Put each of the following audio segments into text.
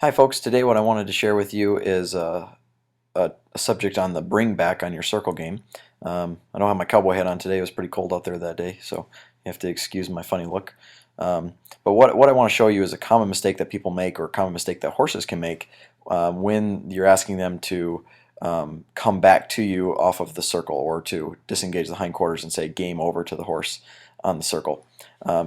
Hi folks, today what I wanted to share with you is a subject on the bring back on your circle game. I don't have my cowboy hat on today, it was pretty cold out there that day, so you have to excuse my funny look. But what I want to show you is a common mistake that people make, or a common mistake that horses can make when you're asking them to come back to you off of the circle, or to disengage the hindquarters and say game over to the horse on the circle.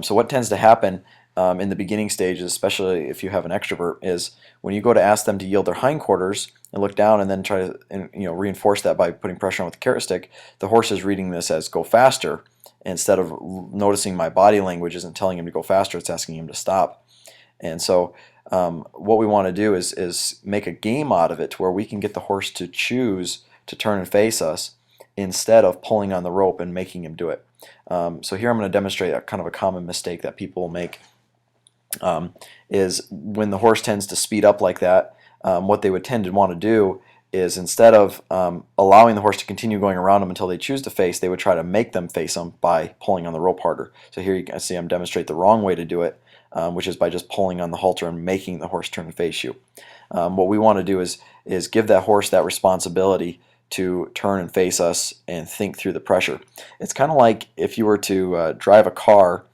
So what tends to happen in the beginning stages, especially if you have an extrovert, is when you go to ask them to yield their hindquarters and look down and then try to reinforce that by putting pressure on with the carrot stick, the horse is reading this as go faster. Instead of noticing my body language isn't telling him to go faster, it's asking him to stop. And so what we want to do is make a game out of it to where we can get the horse to choose to turn and face us instead of pulling on the rope and making him do it. So here I'm going to demonstrate a kind of a common mistake that people make. Is when the horse tends to speed up like that, what they would tend to want to do is, instead of allowing the horse to continue going around them until they choose to face, they would try to make them face them by pulling on the rope harder. So here you can see I'm demonstrate the wrong way to do it, which is by just pulling on the halter and making the horse turn and face you. What we want to do is give that horse that responsibility to turn and face us and think through the pressure. It's kind of like if you were to drive a car,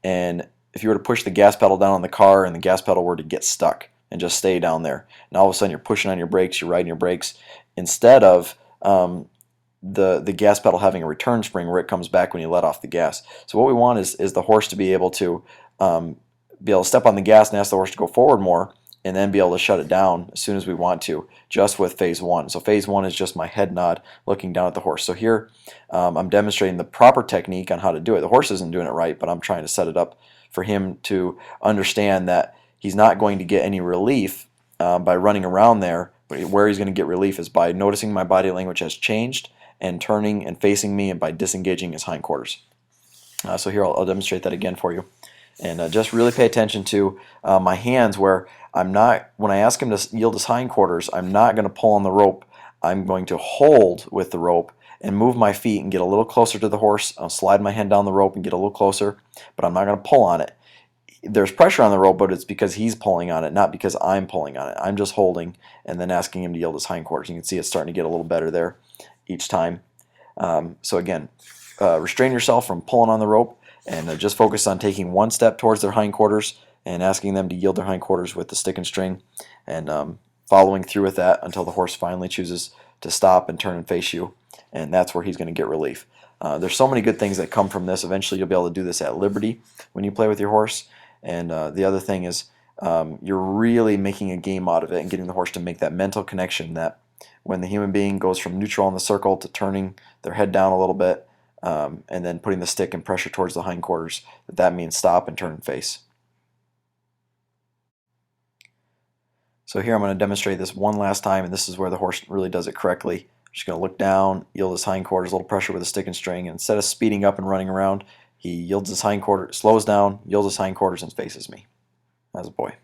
and if you were to push the gas pedal down on the car and the gas pedal were to get stuck and just stay down there, and all of a sudden you're pushing on your brakes, you're riding your brakes, instead of the gas pedal having a return spring where it comes back when you let off the gas. So what we want is the horse to be able to step on the gas and ask the horse to go forward more, and then be able to shut it down as soon as we want to, just with phase one. So phase one is just my head nod looking down at the horse. So here I'm demonstrating the proper technique on how to do it. The horse isn't doing it right, but I'm trying to set it up for him to understand that he's not going to get any relief by running around there, but where he's going to get relief is by noticing my body language has changed and turning and facing me, and by disengaging his hindquarters. So here I'll demonstrate that again for you. And just really pay attention to my hands, where I'm not, when I ask him to yield his hindquarters, I'm not going to pull on the rope. I'm going to hold with the rope and move my feet and get a little closer to the horse. I'll slide my hand down the rope and get a little closer, but I'm not going to pull on it. There's pressure on the rope, but it's because he's pulling on it, not because I'm pulling on it. I'm just holding and then asking him to yield his hindquarters. You can see it's starting to get a little better there each time. So again, restrain yourself from pulling on the rope, and just focus on taking one step towards their hindquarters and asking them to yield their hindquarters with the stick and string, and following through with that until the horse finally chooses to stop and turn and face you, and that's where he's going to get relief. There's so many good things that come from this. Eventually you'll be able to do this at liberty when you play with your horse. And the other thing is you're really making a game out of it and getting the horse to make that mental connection that when the human being goes from neutral in the circle to turning their head down a little bit, and then putting the stick and pressure towards the hindquarters, that means stop and turn and face. So here I'm going to demonstrate this one last time, and this is where the horse really does it correctly. I'm just going to look down, yield his hindquarters, a little pressure with a stick and string, and instead of speeding up and running around, he yields his hindquarters, slows down, yields his hindquarters, and faces me. As a boy.